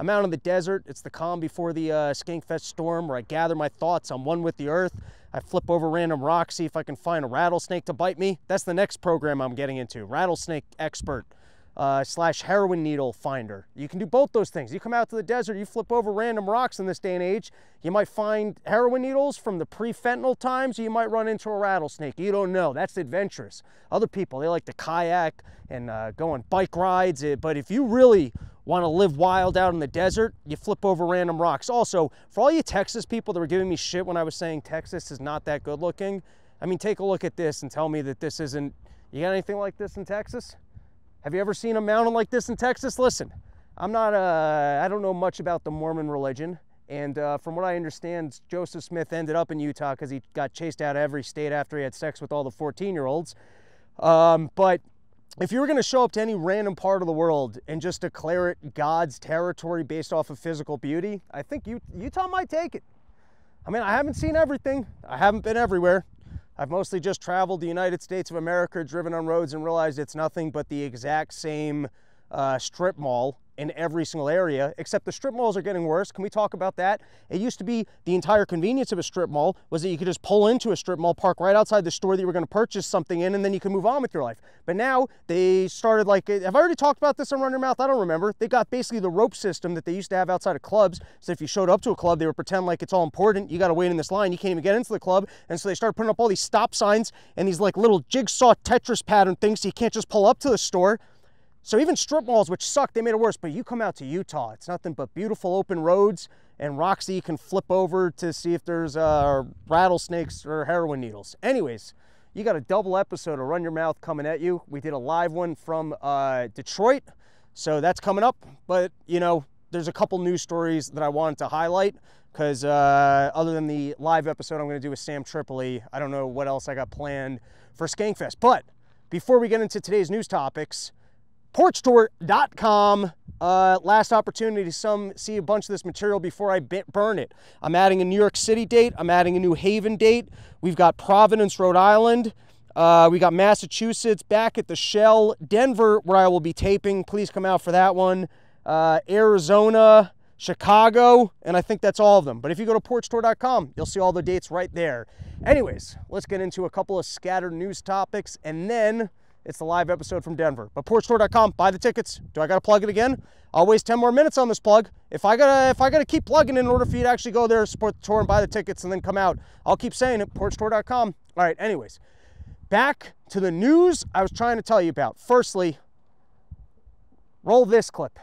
I'm out in the desert. It's the calm before the Skankfest storm, where I gather my thoughts. I'm one with the earth. I flip over random rocks, see if I can find a rattlesnake to bite me. That's the next program I'm getting into, rattlesnake expert / heroin needle finder. You can do both those things. You come out to the desert, you flip over random rocks in this day and age. You might find heroin needles from the pre-fentanyl times, or you might run into a rattlesnake. You don't know. That's adventurous. Other people, they like to kayak and go on bike rides. But if you really want to live wild out in the desert, you flip over random rocks. Also, for all you Texas people that were giving me shit when I was saying Texas is not that good looking, I mean, take a look at this and tell me that this isn't... You got anything like this in Texas? Have you ever seen a mountain like this in Texas? Listen, I don't know much about the Mormon religion. And from what I understand, Joseph Smith ended up in Utah because he got chased out of every state after he had sex with all the 14-year-olds. But if you were going to show up to any random part of the world and just declare it God's territory based off of physical beauty, I think Utah might take it. I mean, I haven't seen everything. I haven't been everywhere. I've mostly just traveled the United States of America, driven on roads, and realized it's nothing but the exact same strip mall in every single area, except the strip malls are getting worse. Can we talk about that? It used to be the entire convenience of a strip mall was that you could just pull into a strip mall, park right outside the store that you were going to purchase something in, and then you could move on with your life. But now they started like, have I already talked about this on Run Your Mouth? I don't remember. They got basically the rope system that they used to have outside of clubs. So if you showed up to a club, they would pretend like it's all important. You got to wait in this line. You can't even get into the club. And so they started putting up all these stop signs and these like little jigsaw Tetris pattern things so you can't just pull up to the store. So even strip malls, which suck, they made it worse. But you come out to Utah, it's nothing but beautiful open roads and rocks that you can flip over to see if there's rattlesnakes or heroin needles. Anyways, you got a double episode of Run Your Mouth coming at you. We did a live one from Detroit, so that's coming up. But, you know, there's a couple news stories that I wanted to highlight because other than the live episode I'm going to do with Sam Tripoli, I don't know what else I got planned for Skankfest. But before we get into today's news topics, porchtour.com, last opportunity to see a bunch of this material before I burn it. I'm adding a New York City date. I'm adding a New Haven date. We've got Providence, Rhode Island. We got Massachusetts, back at the Shell. Denver, where I will be taping. Please come out for that one. Arizona, Chicago, and I think that's all of them. But if you go to porchtour.com, you'll see all the dates right there. Anyways, let's get into a couple of scattered news topics, and then it's the live episode from Denver. But porchtour.com, buy the tickets. Do I gotta plug it again? I'll waste 10 more minutes on this plug. If I gotta keep plugging in order for you to actually go there, support the tour, and buy the tickets, and then come out, I'll keep saying it. Porchtour.com. All right. Anyways, back to the news I was trying to tell you about. Firstly, roll this clip.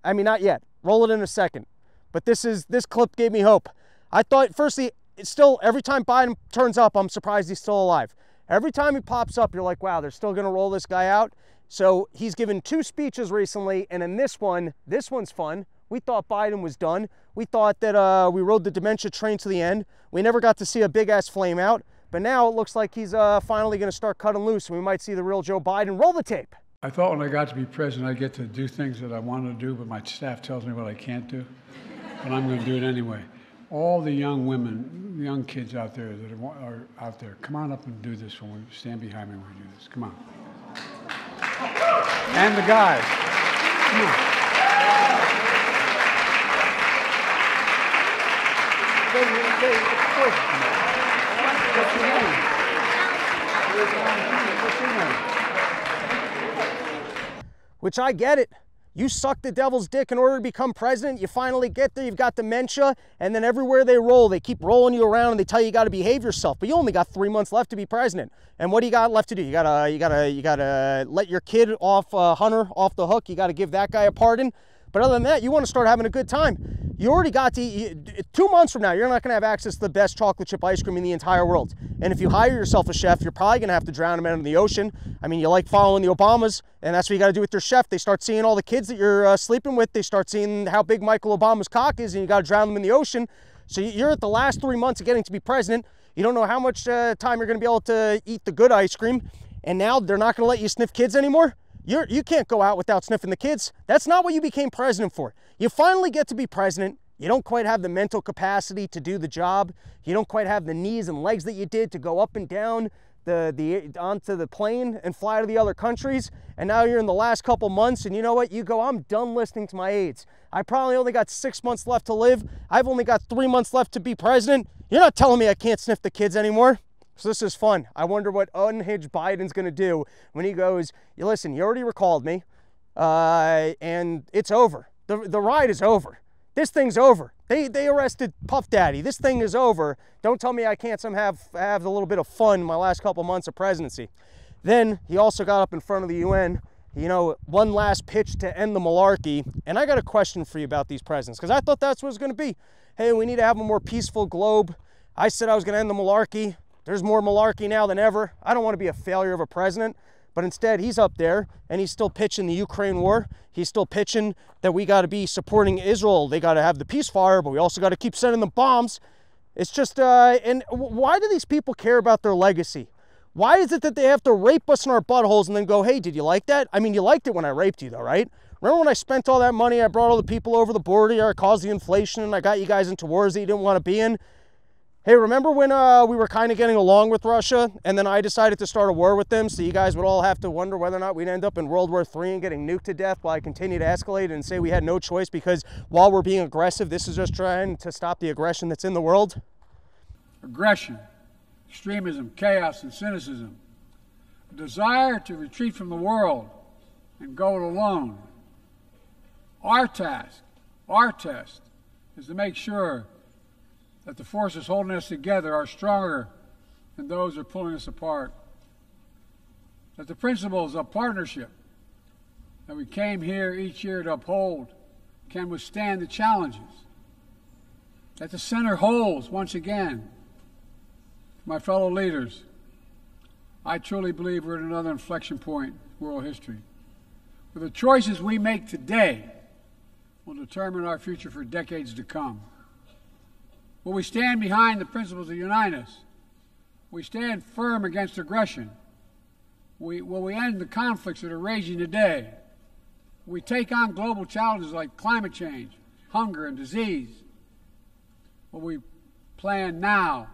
I mean, not yet. Roll it in a second. But this clip gave me hope. I thought, firstly, it's still every time Biden turns up, I'm surprised he's still alive. Every time he pops up, you're like, wow, they're still going to roll this guy out. So he's given 2 speeches recently, and in this one's fun. We thought Biden was done. We thought that we rode the dementia train to the end. We never got to see a big-ass flame out, but now it looks like he's finally going to start cutting loose, and we might see the real Joe Biden. Roll the tape. I thought when I got to be president, I'd get to do things that I wanted to do, but my staff tells me what I can't do, but I'm going to do it anyway. All the young women, young kids out there that are out there, come on up and do this when we stand behind me when we do this. Come on. And the guys. Come on. What's your name? Which I get it. You suck the devil's dick in order to become president. You finally get there, you've got dementia, and then everywhere they roll, they keep rolling you around and they tell you got to behave yourself. But you only got 3 months left to be president. And what do you got left to do? You gotta let your kid off, Hunter, off the hook. You gotta give that guy a pardon. But other than that, you want to start having a good time. You already got to, 2 months from now, you're not going to have access to the best chocolate chip ice cream in the entire world. And if you hire yourself a chef, you're probably going to have to drown him out in the ocean. I mean, you like following the Obamas, and that's what you got to do with your chef. They start seeing all the kids that you're sleeping with. They start seeing how big Michael Obama's cock is, and you got to drown them in the ocean. So you're at the last 3 months of getting to be president. You don't know how much time you're going to be able to eat the good ice cream. And now they're not going to let you sniff kids anymore. You can't go out without sniffing the kids. That's not what you became president for. You finally get to be president. You don't quite have the mental capacity to do the job. You don't quite have the knees and legs that you did to go up and down onto the plane and fly to the other countries, and now you're in the last couple months, and you know what? You go, I'm done listening to my aides. I probably only got 6 months left to live. I've only got 3 months left to be president. You're not telling me I can't sniff the kids anymore. So this is fun. I wonder what unhinged Biden's going to do when he goes, you listen, you already recalled me, and it's over. The ride is over. This thing's over. They arrested Puff Daddy. This thing is over. Don't tell me I can't somehow have a little bit of fun in my last couple months of presidency. Then he also got up in front of the UN, you know, one last pitch to end the malarkey. And I got a question for you about these presidents, because I thought that's what it was going to be. Hey, we need to have a more peaceful globe. I said I was going to end the malarkey. There's more malarkey now than ever. I don't want to be a failure of a president. But instead, he's up there, and he's still pitching the Ukraine war. He's still pitching that we got to be supporting Israel. They got to have the ceasefire, but we also got to keep sending them bombs. It's just, and why do these people care about their legacy? Why is it that they have to rape us in our buttholes and then go, hey, did you like that? I mean, you liked it when I raped you, though, right? Remember when I spent all that money, I brought all the people over the border, I caused the inflation, and I got you guys into wars that you didn't want to be in? Hey, remember when we were kind of getting along with Russia, and then I decided to start a war with them, so you guys would all have to wonder whether or not we'd end up in World War III and getting nuked to death while I continue to escalate and say we had no choice because while we're being aggressive, this is just trying to stop the aggression that's in the world? Aggression, extremism, chaos, and cynicism. A desire to retreat from the world and go it alone. Our task, our test, is to make sure that the forces holding us together are stronger than those who are pulling us apart. That the principles of partnership that we came here each year to uphold can withstand the challenges. That the center holds once again. My fellow leaders, I truly believe we're at another inflection point in world history, where the choices we make today will determine our future for decades to come. Will we stand behind the principles that unite us? Will we stand firm against aggression? Will we end the conflicts that are raging today? Will we take on global challenges like climate change, hunger, and disease? Will we plan now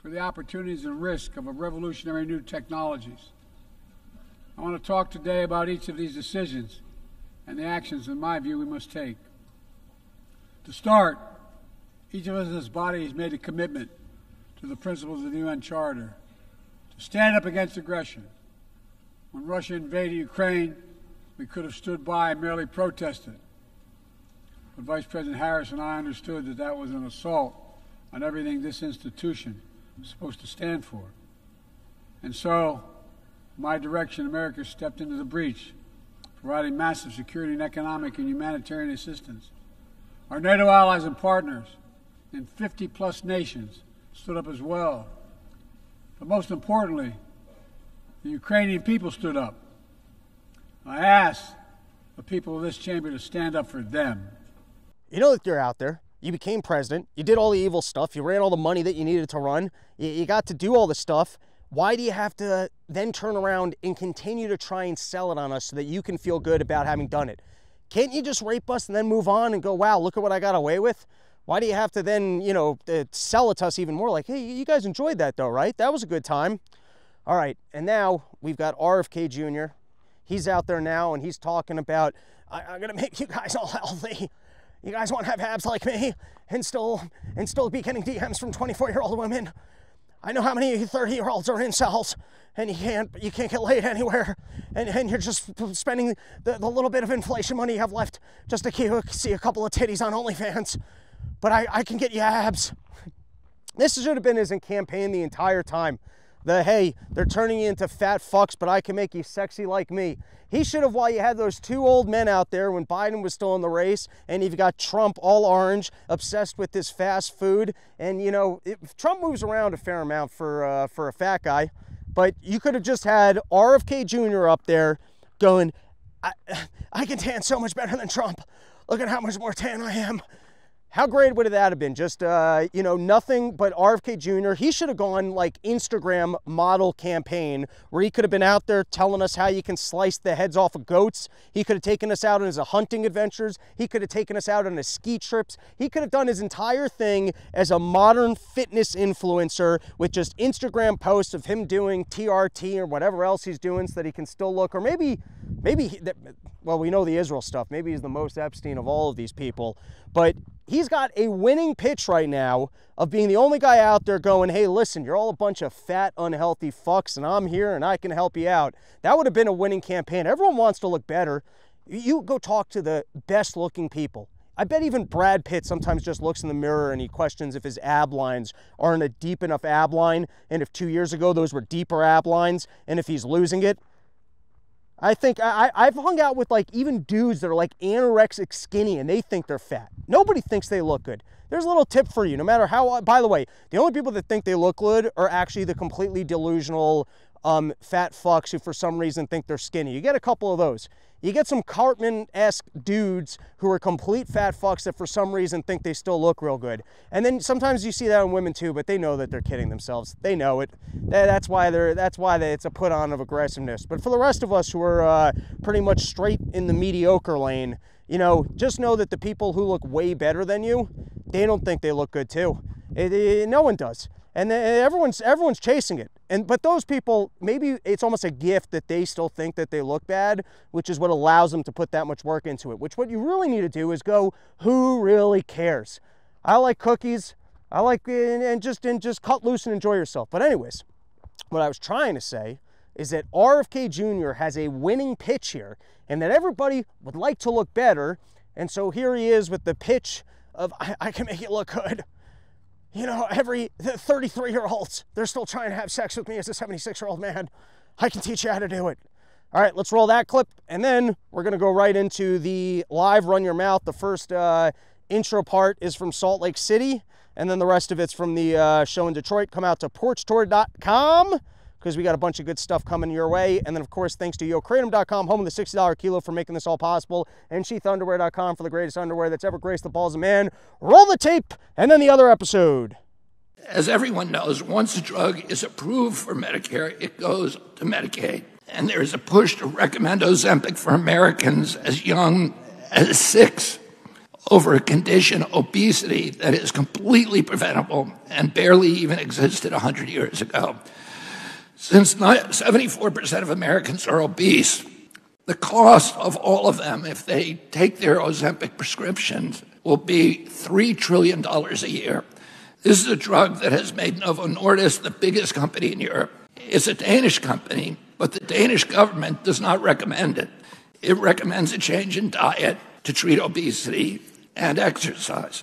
for the opportunities and risk of a revolutionary new technologies? I want to talk today about each of these decisions and the actions, in my view, we must take. To start, each of us in this body has made a commitment to the principles of the UN Charter to stand up against aggression. When Russia invaded Ukraine, we could have stood by and merely protested. But Vice President Harris and I understood that that was an assault on everything this institution was supposed to stand for. And so, my direction, America stepped into the breach, providing massive security and economic and humanitarian assistance. Our NATO allies and partners in 50-plus nations stood up as well. But most importantly, the Ukrainian people stood up. I asked the people of this chamber to stand up for them. You know that you're out there. You became president. You did all the evil stuff. You ran all the money that you needed to run. You got to do all the stuff. Why do you have to then turn around and continue to try and sell it on us so that you can feel good about having done it? Can't you just rape us and then move on and go, wow, look at what I got away with? Why do you have to then, you know, sell it to us even more? Like, hey, you guys enjoyed that though, right? That was a good time. All right, and now we've got RFK Jr. He's out there now and he's talking about, I'm gonna make you guys all healthy. You guys want to have abs like me and still be getting DMs from 24-year-old women? I know how many 30-year-olds are in cells and you can't get laid anywhere, and you're just spending the little bit of inflation money you have left just to see a couple of titties on OnlyFans. But I can get you abs. This should have been his campaign the entire time. Hey, they're turning you into fat fucks, but I can make you sexy like me. He should have, while you had those two old men out there when Biden was still in the race, and you've got Trump all orange, obsessed with this fast food, and you know, Trump moves around a fair amount for a fat guy, but you could have just had RFK Jr. up there going, I can tan so much better than Trump. Look at how much more tan I am. How great would that have been? Just, you know, nothing but RFK Jr. He should have gone like Instagram model campaign where he could have been out there telling us how you can slice the heads off of goats. He could have taken us out on his hunting adventures. He could have taken us out on his ski trips. He could have done his entire thing as a modern fitness influencer with just Instagram posts of him doing TRT or whatever else he's doing so that he can still look, or maybe, well, we know the Israel stuff. Maybe he's the most Epstein of all of these people, but he's got a winning pitch right now of being the only guy out there going, hey, listen, you're all a bunch of fat, unhealthy fucks, and I'm here and I can help you out. That would have been a winning campaign. Everyone wants to look better. You go talk to the best looking people. I bet even Brad Pitt sometimes just looks in the mirror and he questions if his ab lines aren't a deep enough ab line, and if 2 years ago those were deeper ab lines, and if he's losing it. I think I've hung out with like even dudes that are like anorexic skinny and they think they're fat. Nobody thinks they look good. There's a little tip for you. No matter how, by the way, the only people that think they look good are actually the completely delusional fat fucks who for some reason think they're skinny. You get a couple of those. You get some Cartman-esque dudes who are complete fat fucks that for some reason think they still look real good. And then sometimes you see that in women too, but they know that they're kidding themselves. They know it. That's why it's a put on of aggressiveness. But for the rest of us who are pretty much straight in the mediocre lane, you know, just know that the people who look way better than you, they don't think they look good too. No one does. And everyone's chasing it. But those people, maybe it's almost a gift that they still think that they look bad, which is what allows them to put that much work into it. Which what you really need to do is go, who really cares? I like cookies. I like, and just cut loose and enjoy yourself. But anyways, what I was trying to say is that RFK Jr. has a winning pitch here, and that everybody would like to look better. And so here he is with the pitch of, I can make it look good. You know, every 33-year-olds, they're still trying to have sex with me as a 76-year-old man. I can teach you how to do it. All right, let's roll that clip, and then we're going to go right into the live Run Your Mouth. The first intro part is from Salt Lake City, and then the rest of it's from the show in Detroit. Come out to porchtour.com because we got a bunch of good stuff coming your way. And then, of course, thanks to YoKratom.com, home of the $60 kilo, for making this all possible, and SheathUnderwear.com for the greatest underwear that's ever graced the balls of man. Roll the tape, and then the other episode. As everyone knows, once a drug is approved for Medicare, it goes to Medicaid. And there is a push to recommend Ozempic for Americans as young as 6 over a condition, obesity, that is completely preventable and barely even existed 100 years ago. Since 74% of Americans are obese, the cost of all of them, if they take their Ozempic prescriptions, will be $3 trillion a year. This is a drug that has made Novo Nordisk the biggest company in Europe. It's a Danish company, but the Danish government does not recommend it. It recommends a change in diet to treat obesity and exercise.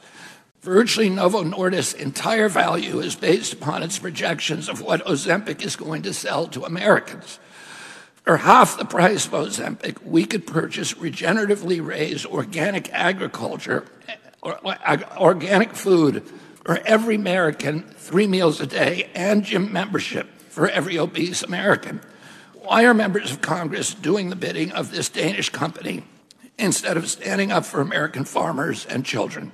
Virtually Novo Nordisk's entire value is based upon its projections of what Ozempic is going to sell to Americans. For half the price of Ozempic, we could purchase regeneratively raised organic agriculture, or organic food for every American, 3 meals a day, and gym membership for every obese American. Why are members of Congress doing the bidding of this Danish company instead of standing up for American farmers and children?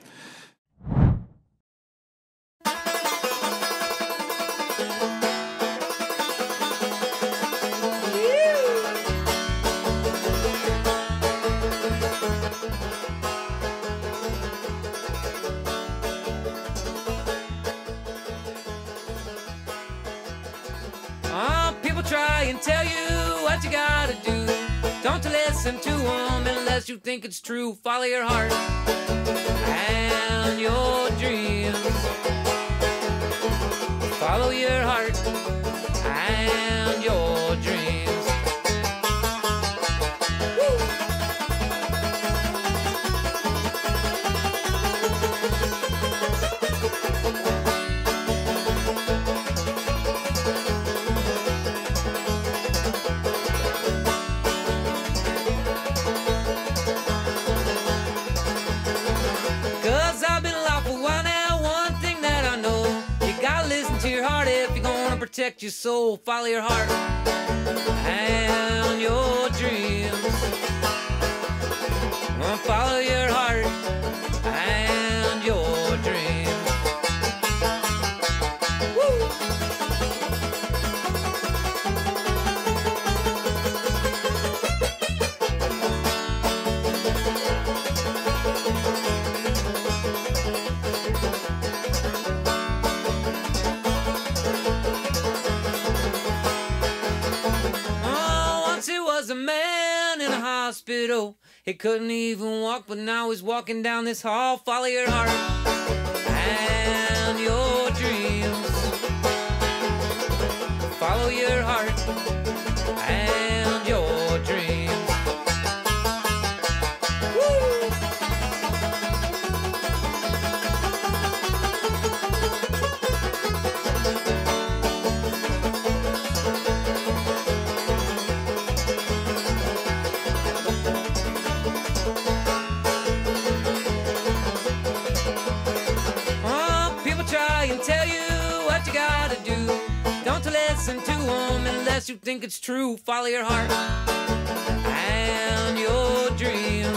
People try and tell you what you gotta do. Don't listen to them unless you think it's true. Follow your heart and your dreams. Follow your heart and your dreams. Protect your soul, follow your heart and your dreams. Follow your heart and your hospital. He couldn't even walk, but now he's walking down this hall. Follow your heart and your dreams. Follow your heart and your dreams. Listen to them unless you think it's true. Follow your heart and your dreams.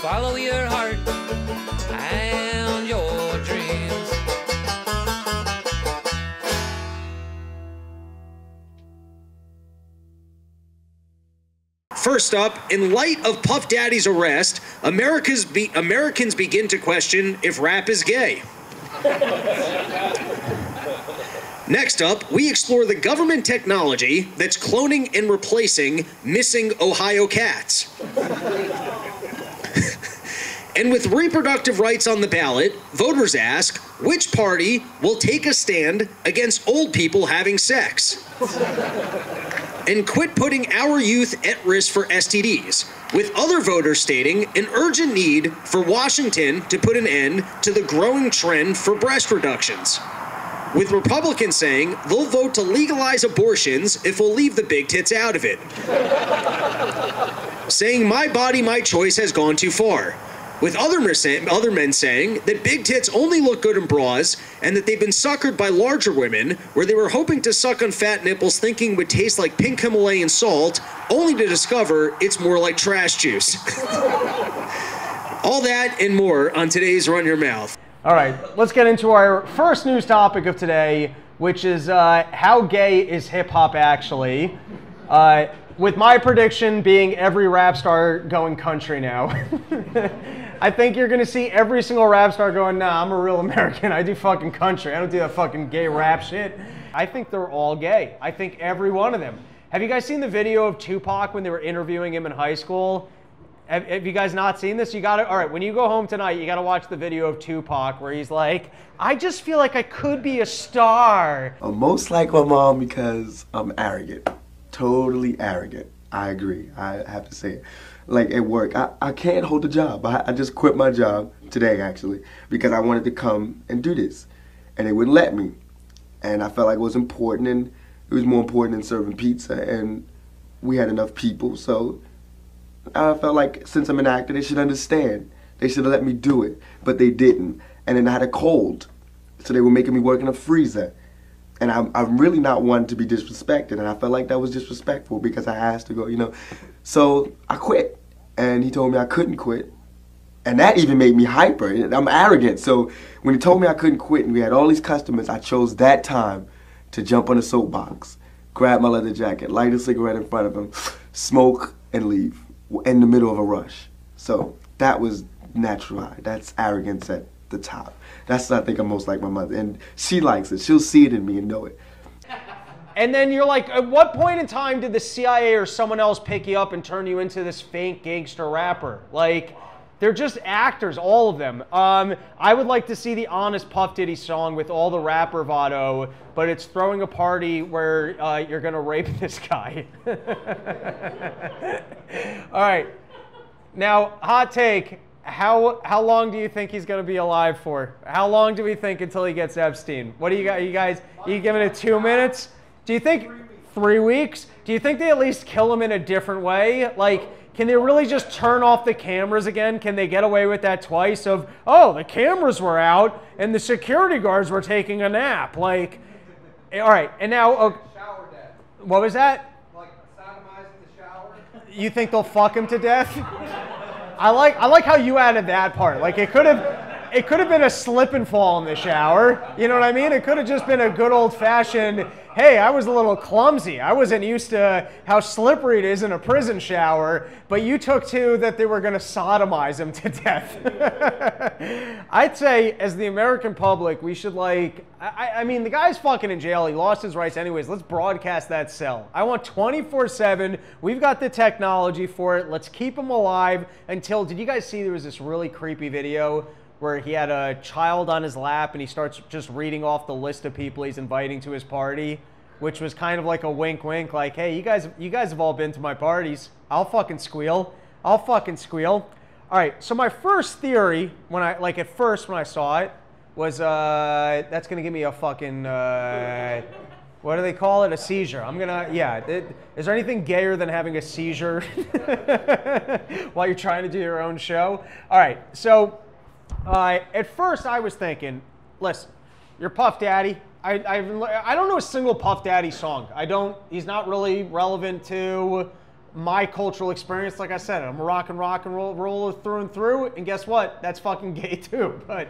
Follow your heart and your dreams. First up, in light of Puff Daddy's arrest, Americans begin to question if rap is gay. Next up, we explore the government technology that's cloning and replacing missing Ohio cats. And with reproductive rights on the ballot, voters ask, which party will take a stand against old people having sex? And quit putting our youth at risk for STDs, with other voters stating an urgent need for Washington to put an end to the growing trend for breast reductions, with Republicans saying they'll vote to legalize abortions if we'll leave the big tits out of it, saying my body, my choice has gone too far, with other men saying that big tits only look good in bras and that they've been suckered by larger women where they were hoping to suck on fat nipples thinking would taste like pink Himalayan salt, only to discover it's more like trash juice. All that and more on today's Run Your Mouth. All right, let's get into our first news topic of today, which is how gay is hip-hop actually? With my prediction being every rap star going country now. I think you're gonna see every single rap star going, nah, I'm a real American, I do fucking country, I don't do that fucking gay rap shit. I think they're all gay. I think every one of them. Have you guys seen the video of Tupac when they were interviewing him in high school? Have you guys not seen this? You gotta, all right, when you go home tonight, you gotta watch the video of Tupac where he's like, I just feel like I could be a star. I'm most like my mom because I'm arrogant. Totally arrogant. I agree. I have to say it. Like at work, I can't hold a job. I just quit my job today, actually, because I wanted to come and do this. And they wouldn't let me. And I felt like it was important, and it was more important than serving pizza. And we had enough people, so I felt like since I'm an actor, they should understand. They should have let me do it, but they didn't. And then I had a cold, so they were making me work in a freezer. And I'm really not one to be disrespected, and I felt like that was disrespectful because I asked to go, you know. So I quit, and he told me I couldn't quit, and that even made me hyper. I'm arrogant, so when he told me I couldn't quit and we had all these customers, I chose that time to jump on a soapbox, grab my leather jacket, light a cigarette in front of him, smoke, and leave in the middle of a rush. So that was natural. That's arrogance at the top. That's what I think I'm most like my mother, and she likes it. She'll see it in me and know it. And then you're like, at what point in time did the CIA or someone else pick you up and turn you into this fake gangster rapper? Like, they're just actors, all of them. I would like to see the honest Puff Diddy song with all the rap bravado, but it's throwing a party where you're gonna rape this guy. All right, now, hot take. How long do you think he's going to be alive for? How long do we think until he gets Epstein? What do you got? You guys, you giving it 2 minutes? Do you think 3 weeks? Do you think they at least kill him in a different way? Like, can they really just turn off the cameras again? Can they get away with that twice of, oh, the cameras were out and the security guards were taking a nap? Like, all right, and now, Shower death. what was that? Like sodomizing the shower. You think they'll fuck him to death? I like how you added that part. Like it could have it could have been a slip and fall in the shower. You know what I mean? It could have just been a good old-fashioned, hey, I was a little clumsy. I wasn't used to how slippery it is in a prison shower, but you took to that they were going to sodomize him to death. I'd say, as the American public, we should I mean, the guy's fucking in jail. He lost his rights anyways. Let's broadcast that cell. I want 24/7. We've got the technology for it. Let's keep him alive until, did you guys see there was this really creepy video where he had a child on his lap and he starts just reading off the list of people he's inviting to his party, which was kind of like a wink wink, like, hey, you guys have all been to my parties. I'll fucking squeal. I'll fucking squeal. All right, so my first theory, at first when I saw it, was that's gonna give me a fucking what do they call it? A seizure. Is there anything gayer than having a seizure while you're trying to do your own show? All right, so at first I was thinking, listen, you're Puff Daddy. I don't know a single Puff Daddy song. He's not really relevant to my cultural experience. Like I said, I'm a rock and roll through and through, and guess what? That's fucking gay too. But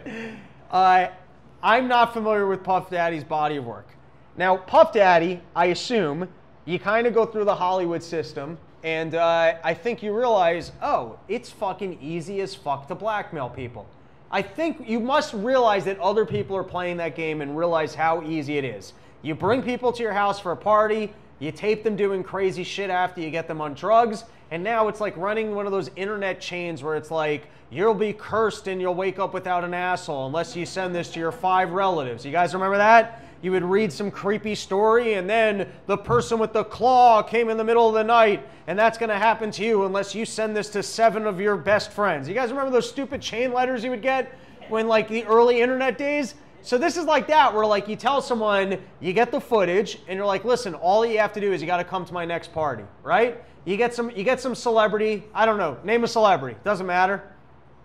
I'm not familiar with Puff Daddy's body of work. Now, Puff Daddy, I assume, you kind of go through the Hollywood system, and I think you realize, oh, it's fucking easy as fuck to blackmail people. I think you must realize that other people are playing that game and realize how easy it is. You bring people to your house for a party, you tape them doing crazy shit after you get them on drugs, and now it's like running one of those internet chains where it's like, you'll be cursed and you'll wake up without an asshole unless you send this to your 5 relatives. You guys remember that? You would read some creepy story and then the person with the claw came in the middle of the night, and that's going to happen to you unless you send this to 7 of your best friends. You guys remember those stupid chain letters you would get when like the early internet days? So this is like that, where like you tell someone, you get the footage and you're like, listen, all you have to do is you got to come to my next party, right? You get some celebrity, I don't know, name a celebrity, doesn't matter.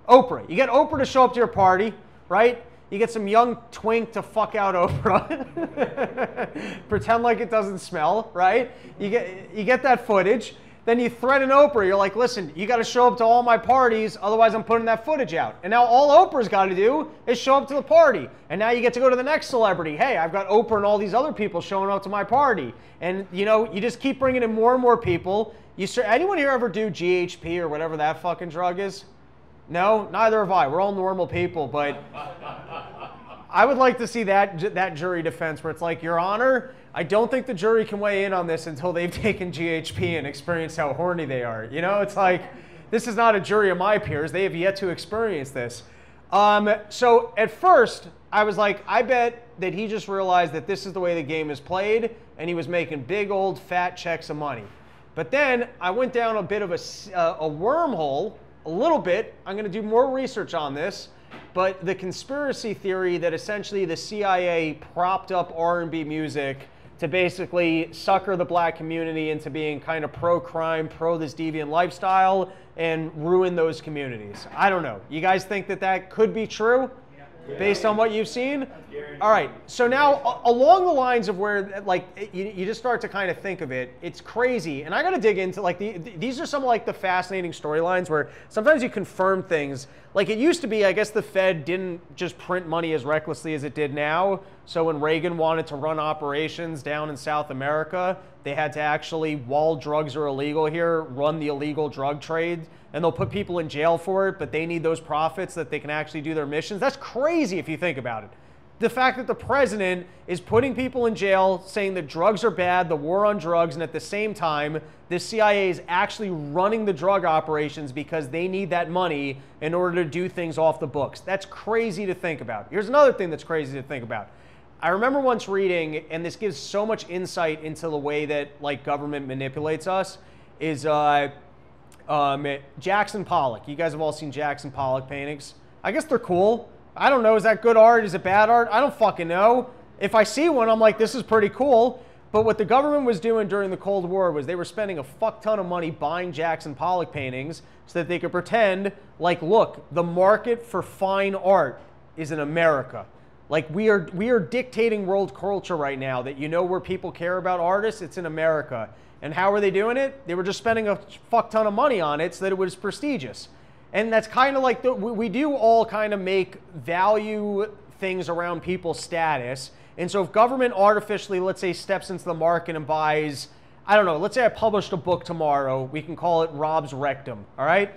Oprah. You get Oprah to show up to your party, right? You get some young twink to fuck out Oprah. Pretend like it doesn't smell, right? You get that footage. Then you threaten Oprah. You're like, listen, you got to show up to all my parties, otherwise I'm putting that footage out. And now all Oprah's got to do is show up to the party. And now you get to go to the next celebrity. Hey, I've got Oprah and all these other people showing up to my party. And, you know, you just keep bringing in more and more people. Anyone here ever do GHP or whatever that fucking drug is? No? Neither have I. We're all normal people, but I would like to see that jury defense where it's like, Your Honor, I don't think the jury can weigh in on this until they've taken GHP and experienced how horny they are. You know, it's like, this is not a jury of my peers. They have yet to experience this. So at first, I was like, I bet that he just realized that this is the way the game is played, and he was making big old fat checks of money. But then I went down a bit of a wormhole, a little bit. I'm going to do more research on this. But the conspiracy theory that essentially the CIA propped up R&B music to basically sucker the black community into being kind of pro-crime, pro this deviant lifestyle, and ruin those communities. I don't know. You guys think that that could be true? Based on what you've seen? All right, so now along the lines of where like you just start to kind of think of it, it's crazy. And I got to dig into like these are some of like the fascinating storylines where sometimes you confirm things. Like it used to be, I guess the Fed didn't just print money as recklessly as it did now. So when Reagan wanted to run operations down in South America, they had to actually, while drugs are illegal here, run the illegal drug trade. And they'll put people in jail for it, but they need those profits so that they can actually do their missions. That's crazy if you think about it. The fact that the president is putting people in jail, saying that drugs are bad, the war on drugs, and at the same time, the CIA is actually running the drug operations because they need that money in order to do things off the books. That's crazy to think about. Here's another thing that's crazy to think about. I remember once reading, and this gives so much insight into the way that like government manipulates us, is Jackson Pollock. You guys have all seen Jackson Pollock paintings. I guess they're cool. I don't know, is that good art? Is it bad art? I don't fucking know. If I see one, I'm like, this is pretty cool. But what the government was doing during the Cold War was they were spending a fuck ton of money buying Jackson Pollock paintings so that they could pretend like, look, the market for fine art is in America. Like we are dictating world culture right now, that you know where people care about artists, it's in America. And how were they doing it? They were just spending a fuck ton of money on it so that it was prestigious. And that's kind of like, we do all kind of make value things around people's status. And so if government artificially, let's say, steps into the market and buys, I don't know, let's say I published a book tomorrow, we can call it Rob's Rectum, all right?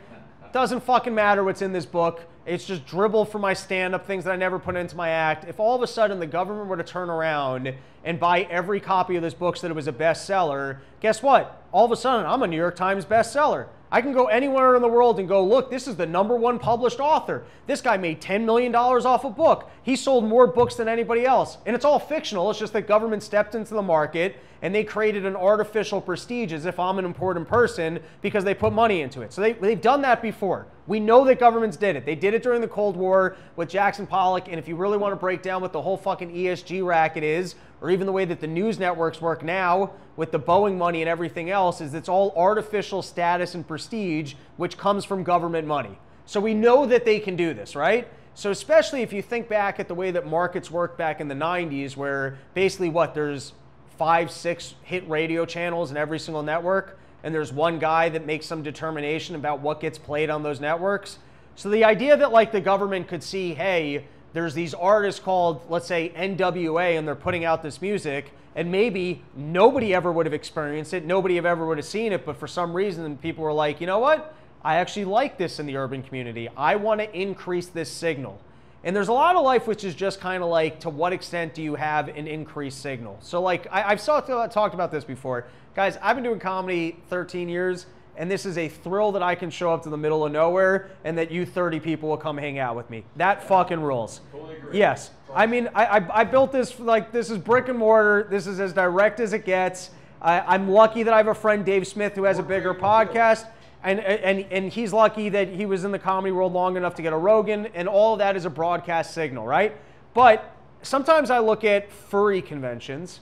Doesn't fucking matter what's in this book. It's just dribble for my stand-up, things that I never put into my act. If all of a sudden the government were to turn around and buy every copy of this book so that it was a bestseller, guess what? All of a sudden, I'm a New York Times bestseller. I can go anywhere in the world and go, look, this is the #1 published author. This guy made $10 million off a book. He sold more books than anybody else. And it's all fictional. It's just that government stepped into the market and they created an artificial prestige as if I'm an important person because they put money into it. So they've done that before. We know that governments did it. They did it during the Cold War with Jackson Pollock. And if you really want to break down what the whole fucking ESG racket is, or even the way that the news networks work now with the Boeing money and everything else, is it's all artificial status and prestige, which comes from government money. So we know that they can do this, right? So especially if you think back at the way that markets worked back in the 90s, where basically there's 5, 6 hit radio channels in every single network, and there's one guy that makes some determination about what gets played on those networks. So the idea that like the government could see, hey, there's these artists called, let's say, NWA, and they're putting out this music, and maybe nobody ever would have experienced it, nobody ever would have seen it, but for some reason people were like, you know what? I actually like this in the urban community. I want to increase this signal. And there's a lot of life which is just kind of like, to what extent do you have an increased signal? So like, I've talked about this before. Guys, I've been doing comedy 13 years, and this is a thrill that I can show up to the middle of nowhere and that you 30 people will come hang out with me. That fucking rules. Totally agree. Yes. I mean, I built this, like, this is brick and mortar. This is as direct as it gets. I'm lucky that I have a friend, Dave Smith, who has a bigger podcast. And he's lucky that he was in the comedy world long enough to get a Rogan, and all of that is a broadcast signal, right? But sometimes I look at furry conventions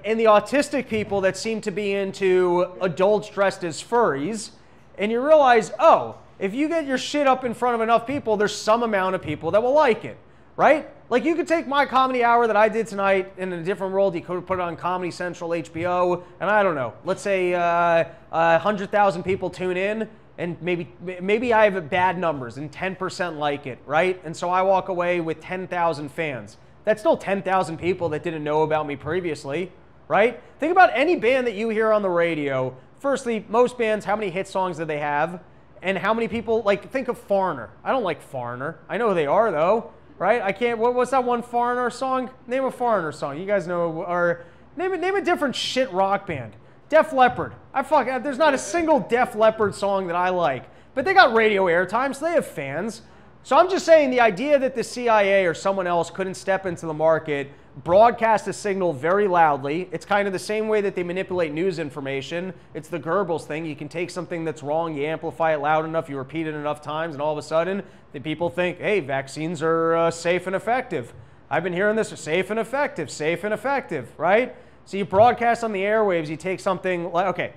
and the autistic people that seem to be into adults dressed as furries, and you realize, oh, if you get your shit up in front of enough people, there's some amount of people that will like it, right? Like, you could take my comedy hour that I did tonight in a different world, you could put it on Comedy Central, HBO, and I don't know, let's say 100,000 people tune in, and maybe I have bad numbers and 10% like it, right? And so I walk away with 10,000 fans. That's still 10,000 people that didn't know about me previously, right? Think about any band that you hear on the radio. Firstly, most bands, how many hit songs do they have? And how many people, like, think of Foreigner. I don't like Foreigner. I know who they are, though, right? I can't, what's that one Foreigner song? Name a Foreigner song. You guys know, or name a different shit rock band. Def Leppard. There's not a single Def Leppard song that I like. But they got radio airtime, so they have fans. So I'm just saying the idea that the CIA or someone else couldn't step into the market, broadcast a signal very loudly. It's kind of the same way that they manipulate news information. It's the Goebbels thing. You can take something that's wrong, you amplify it loud enough, you repeat it enough times, and all of a sudden, the people think, hey, vaccines are safe and effective. I've been hearing this, safe and effective, right? So you broadcast on the airwaves, you take something like, okay.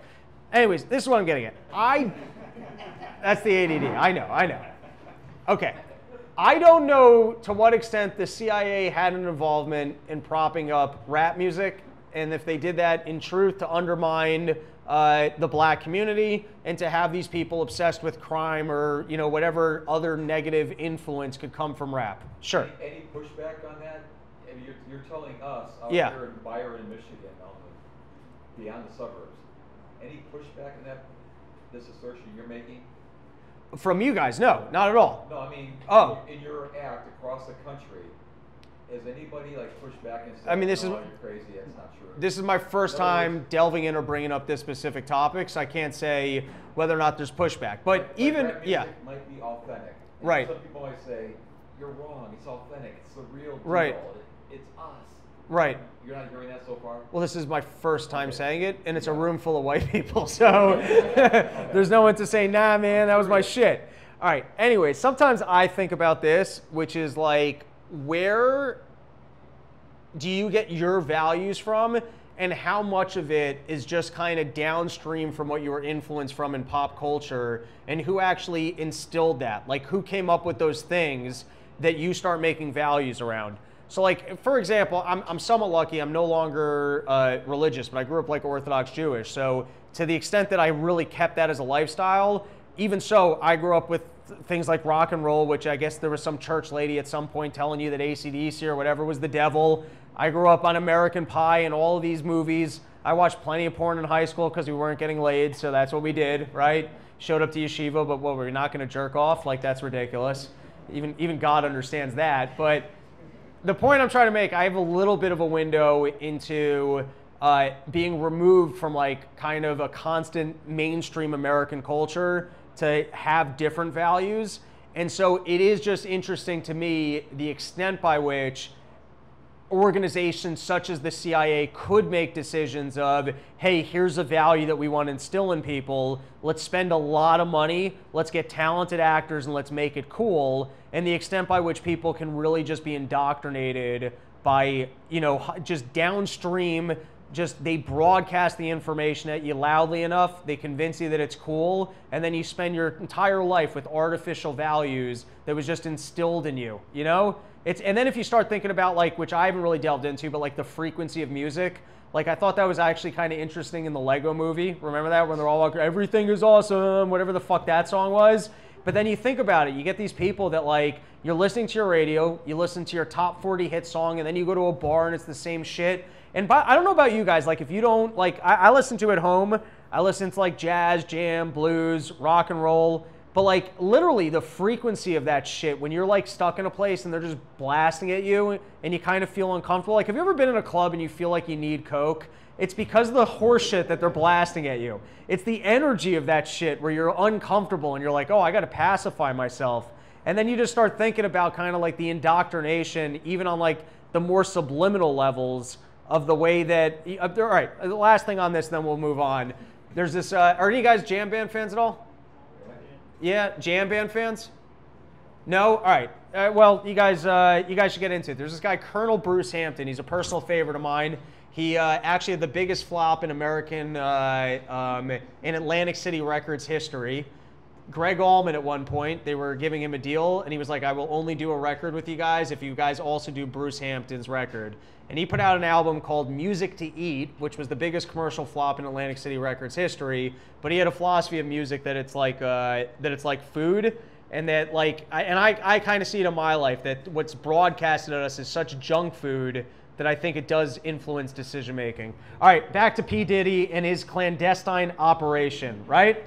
Anyways, this is what I'm getting at. That's the ADD, I know. Okay. I don't know to what extent the CIA had an involvement in propping up rap music, and if they did that in truth to undermine the black community and to have these people obsessed with crime or, you know, whatever other negative influence could come from rap. Sure. Any pushback on that? I mean, you're telling us out Yeah. here in Byron, Michigan, beyond the suburbs, any pushback on this assertion you're making? From you guys, no, not at all. No, I mean, Oh. in your act across the country, has anybody like pushed back and said, I mean, this no, is- you're crazy, that's not true? This is my first time delving in or bringing up this specific topic, so I can't say whether or not there's pushback. But Like, even, rap music yeah, might be authentic. And Right. Some people might say, you're wrong, it's authentic, it's the real deal. Right. It's us. right. You're not hearing that so far? Well, this is my first time saying it, and it's a room full of white people, so there's no one to say, nah, man, that was my shit. All right, anyway, sometimes I think about this, which is like, where do you get your values from, and how much of it is just kind of downstream from what you were influenced from in pop culture, and who actually instilled that? Like, who came up with those things that you start making values around? So, like, for example, I'm somewhat lucky. I'm no longer religious, but I grew up like Orthodox Jewish. So to the extent that I really kept that as a lifestyle, even so, I grew up with things like rock and roll, which I guess there was some church lady at some point telling you that AC/DC or whatever was the devil. I grew up on American Pie and all of these movies. I watched plenty of porn in high school because we weren't getting laid, so that's what we did, right? Showed up to yeshiva, but what, we're not going to jerk off? Like, that's ridiculous. Even God understands that. But the point I'm trying to make, I have a little bit of a window into being removed from like kind of a constant mainstream American culture to have different values. And so it is just interesting to me the extent by which organizations such as the CIA could make decisions of, hey, here's a value that we want to instill in people. Let's spend a lot of money. Let's get talented actors and let's make it cool. And the extent by which people can really just be indoctrinated by, you know, just downstream, just they broadcast the information at you loudly enough, they convince you that it's cool, and then you spend your entire life with artificial values that was just instilled in you, you know? And then if you start thinking about like, which I haven't really delved into, but like the frequency of music, like I thought that was actually kind of interesting in the Lego movie. Remember that when they're all like, everything is awesome, whatever the fuck that song was? But then you think about it, you get these people that like, you're listening to your radio, you listen to your top 40 hit song, and then you go to a bar and it's the same shit. And I don't know about you guys, like if you don't, like I listen to at home, I listen to like jazz, jam, blues, rock and roll, but like literally the frequency of that shit, when you're like stuck in a place and they're just blasting at you and you kind of feel uncomfortable. Like have you ever been in a club and you feel like you need Coke? It's because of the horse shit that they're blasting at you. It's the energy of that shit where you're uncomfortable and you're like, oh, I gotta pacify myself. And then you just start thinking about kind of like the indoctrination, even on like the more subliminal levels of the way that, all right, the last thing on this, then we'll move on. There's this, are any of you guys jam band fans at all? Yeah, jam band fans? No? All right. Well, you guys should get into it. There's this guy, Colonel Bruce Hampton. He's a personal favorite of mine. He actually had the biggest flop in American, in Atlantic City Records history. Greg Allman at one point, they were giving him a deal, and he was like, I will only do a record with you guys if you guys also do Bruce Hampton's record. And he put out an album called Music to Eat, which was the biggest commercial flop in Atlantic City Records history. But he had a philosophy of music that it's like food, and that like, I kind of see it in my life that what's broadcasted at us is such junk food that I think it does influence decision making. All right, back to P. Diddy and his clandestine operation, right?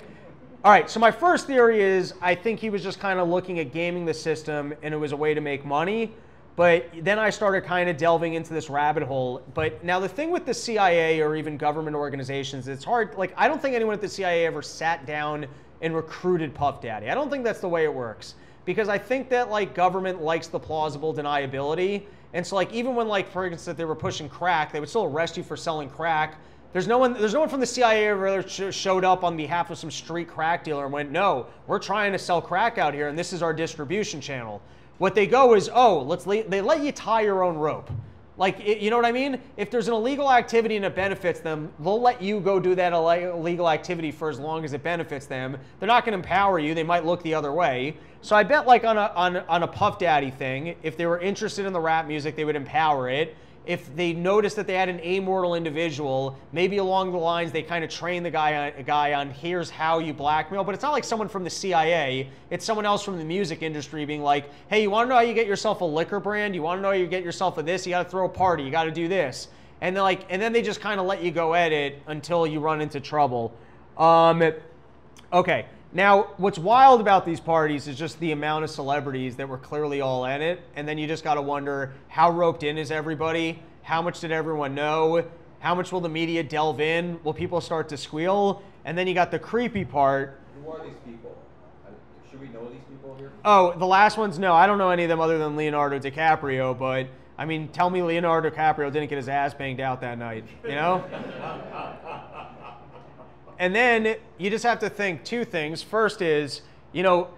All right, so my first theory is I think he was just kind of looking at gaming the system and it was a way to make money. But then I started kind of delving into this rabbit hole. But now the thing with the CIA or even government organizations, it's hard. Like, I don't think anyone at the CIA ever sat down and recruited Puff Daddy. I don't think that's the way it works. Because I think that like government likes the plausible deniability. And so like even when like, for instance, they were pushing crack, they would still arrest you for selling crack. There's no one from the CIA ever showed up on behalf of some street crack dealer and went, no, we're trying to sell crack out here and this is our distribution channel. What they go is, oh, they let you tie your own rope. Like, you know what I mean? If there's an illegal activity and it benefits them, they'll let you go do that illegal activity for as long as it benefits them. They're not going to empower you. They might look the other way. So I bet like on a Puff Daddy thing, if they were interested in the rap music, they would empower it. If they noticed that they had an amoral individual, maybe along the lines they kind of train the guy on here's how you blackmail. But it's not like someone from the CIA. It's someone else from the music industry being like, hey, you want to know how you get yourself a liquor brand? You want to know how you get yourself a this? You got to throw a party. You got to do this. And then they just kind of let you go at it until you run into trouble. Okay. Now, what's wild about these parties is just the amount of celebrities that were clearly all in it. And then you just got to wonder, how roped in is everybody? How much did everyone know? How much will the media delve in? Will people start to squeal? And then you got the creepy part. Who are these people? Should we know these people here? Oh, the last ones, no. I don't know any of them other than Leonardo DiCaprio. But, I mean, tell me Leonardo DiCaprio didn't get his ass banged out that night, you know? And then you just have to think two things. First is, you know,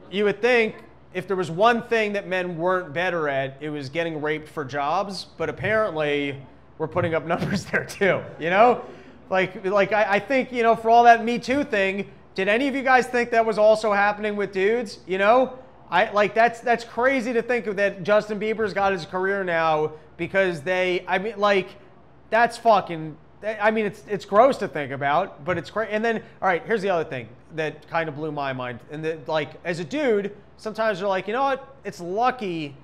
you would think if there was one thing that men weren't better at, it was getting raped for jobs. But apparently, we're putting up numbers there too, you know? Like I think, you know, for all that Me Too thing, did any of you guys think that was also happening with dudes, you know? That's crazy to think of that Justin Bieber's got his career now because that's fucking... I mean, it's gross to think about, but it's great. And then, all right, here's the other thing. that kind of blew my mind. And that, like, as a dude, sometimes you're like, you know what? It's lucky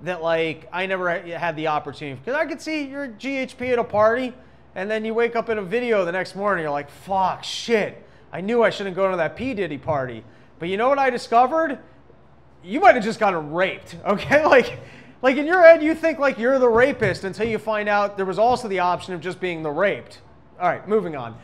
that, like, I never had the opportunity. Because I could see you're GHP at a party, and then you wake up in a video the next morning, you're like, fuck, shit. I knew I shouldn't go to that P. Diddy party. But you know what I discovered? You might have just gotten raped, okay? Like in your head, you think like you're the rapist until you find out there was also the option of just being the raped. All right, moving on.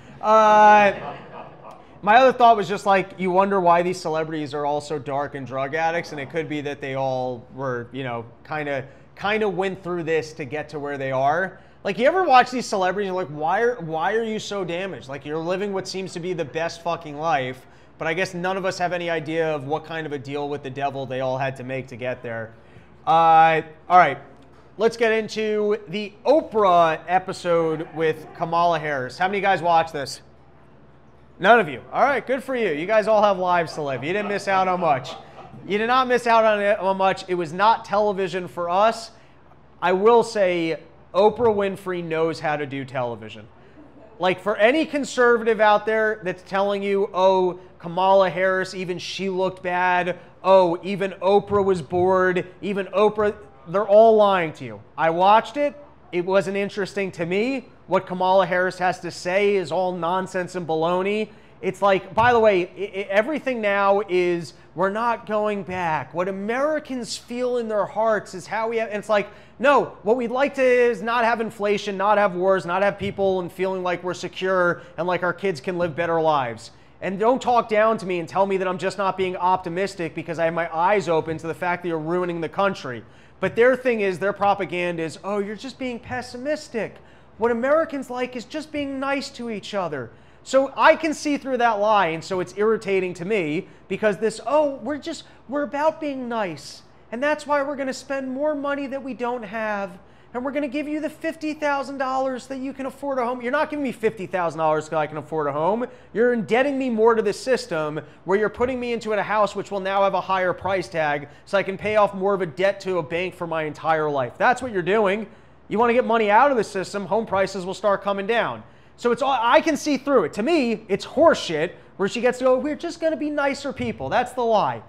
My other thought was just like, you wonder why these celebrities are all so dark and drug addicts, and it could be that they all were, you know, kind of went through this to get to where they are. Like, you ever watch these celebrities and you're like, why are you so damaged? Like, you're living what seems to be the best fucking life, but I guess none of us have any idea of what kind of a deal with the devil they all had to make to get there. All right, let's get into the Oprah episode with Kamala Harris. How many of you guys watched this? None of you. All right, good for you. You guys all have lives to live. You didn't miss out on much. You did not miss out on much. It was not television for us. I will say Oprah Winfrey knows how to do television. Like, for any conservative out there that's telling you, oh, Kamala Harris, even she looked bad. Oh, even Oprah was bored. Even Oprah, they're all lying to you. I watched it. It wasn't interesting to me. What Kamala Harris has to say is all nonsense and baloney. It's like, by the way, everything now is, we're not going back. What Americans feel in their hearts is how we have, and it's like, no, what we'd like to is not have inflation, not have wars, not have people and feeling like we're secure and like our kids can live better lives. And don't talk down to me and tell me that I'm just not being optimistic because I have my eyes open to the fact that you're ruining the country. But their thing is, their propaganda is, oh, you're just being pessimistic. What Americans like is just being nice to each other. So I can see through that lie, and so it's irritating to me because this, oh, we're about being nice. And that's why we're going to spend more money that we don't have. And we're going to give you the $50,000 that you can afford a home. You're not giving me $50,000 because I can afford a home. You're indebting me more to the system where you're putting me into a house which will now have a higher price tag so I can pay off more of a debt to a bank for my entire life. That's what you're doing. You want to get money out of the system, home prices will start coming down. So it's all, I can see through it. To me, it's horseshit where she gets to go, we're just going to be nicer people. That's the lie.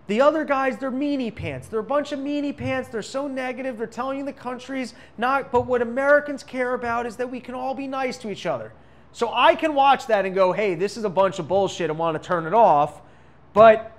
The other guys, they're meanie pants. They're a bunch of meanie pants. They're so negative. They're telling you the country's not, but what Americans care about is that we can all be nice to each other. So I can watch that and go, hey, this is a bunch of bullshit and want to turn it off. But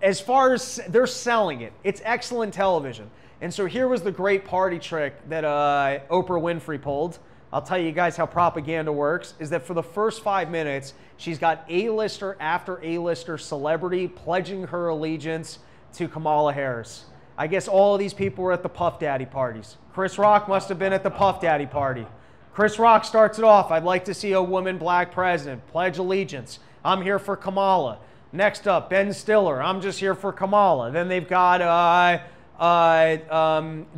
as far as they're selling it, it's excellent television. And so here was the great party trick that Oprah Winfrey pulled. I'll tell you guys how propaganda works, is that for the first 5 minutes, she's got A-lister after A-lister celebrity pledging her allegiance to Kamala Harris. I guess all of these people were at the Puff Daddy parties. Chris Rock must have been at the Puff Daddy party. Chris Rock starts it off, I'd like to see a woman black president, pledge allegiance. I'm here for Kamala. Next up, Ben Stiller, I'm just here for Kamala. Then they've got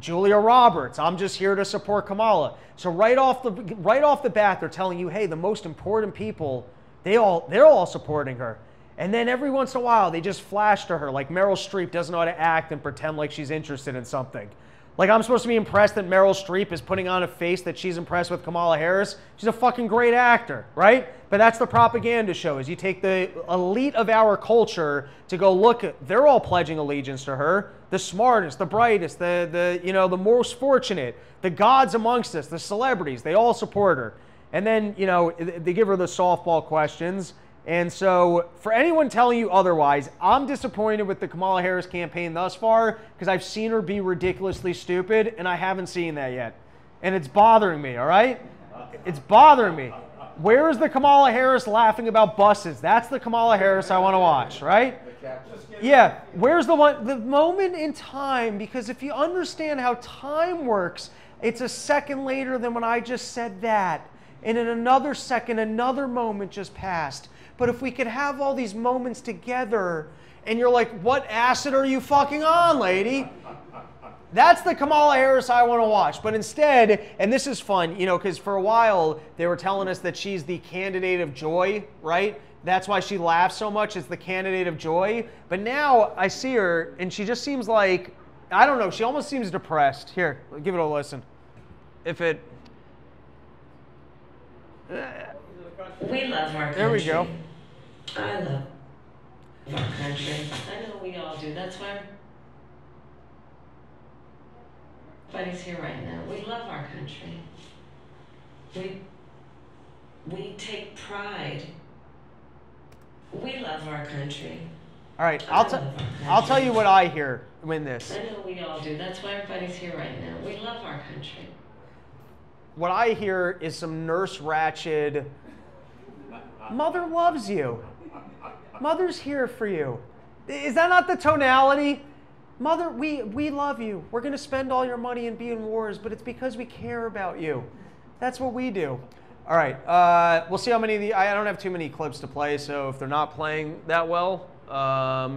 Julia Roberts, I'm just here to support Kamala. So right off the bat, they're telling you, hey, the most important people, they're all supporting her. And then every once in a while, they just flash to her, like Meryl Streep doesn't know how to act and pretend like she's interested in something. Like, I'm supposed to be impressed that Meryl Streep is putting on a face that she's impressed with Kamala Harris. She's a fucking great actor, right? But that's the propaganda show, is you take the elite of our culture to go, look, they're all pledging allegiance to her. The smartest, the brightest, the most fortunate, the gods amongst us, the celebrities, they all support her. And then, you know, they give her the softball questions. And so for anyone telling you otherwise, I'm disappointed with the Kamala Harris campaign thus far because I've seen her be ridiculously stupid and I haven't seen that yet. And it's bothering me, all right? It's bothering me. Where is the Kamala Harris laughing about buses? That's the Kamala Harris I want to watch, right? Yeah, where's the moment in time? Because if you understand how time works, it's a second later than when I just said that. And in another second, another moment just passed. But if we could have all these moments together, and you're like, what acid are you fucking on, lady? That's the Kamala Harris I want to watch. But instead, and this is fun, you know, because for a while, they were telling us that she's the candidate of joy, right? That's why she laughs so much, is the candidate of joy. But now I see her, and she just seems like, I don't know, she almost seems depressed. Here, give it a listen. If it... We love our country. There we go. I love Our country. I know we all do. That's why everybody's here right now. We love our country. We take pride. We love our country. All right, I'll tell you what I hear in this. I know we all do. That's why everybody's here right now. We love our country. What I hear is some Nurse Ratched, mother loves you. Mother's here for you. Is that not the tonality? Mother, we love you. We're going to spend all your money and be in wars, but it's because we care about you. That's what we do. All right, we'll see how many of the, I don't have too many clips to play, so if they're not playing that well. All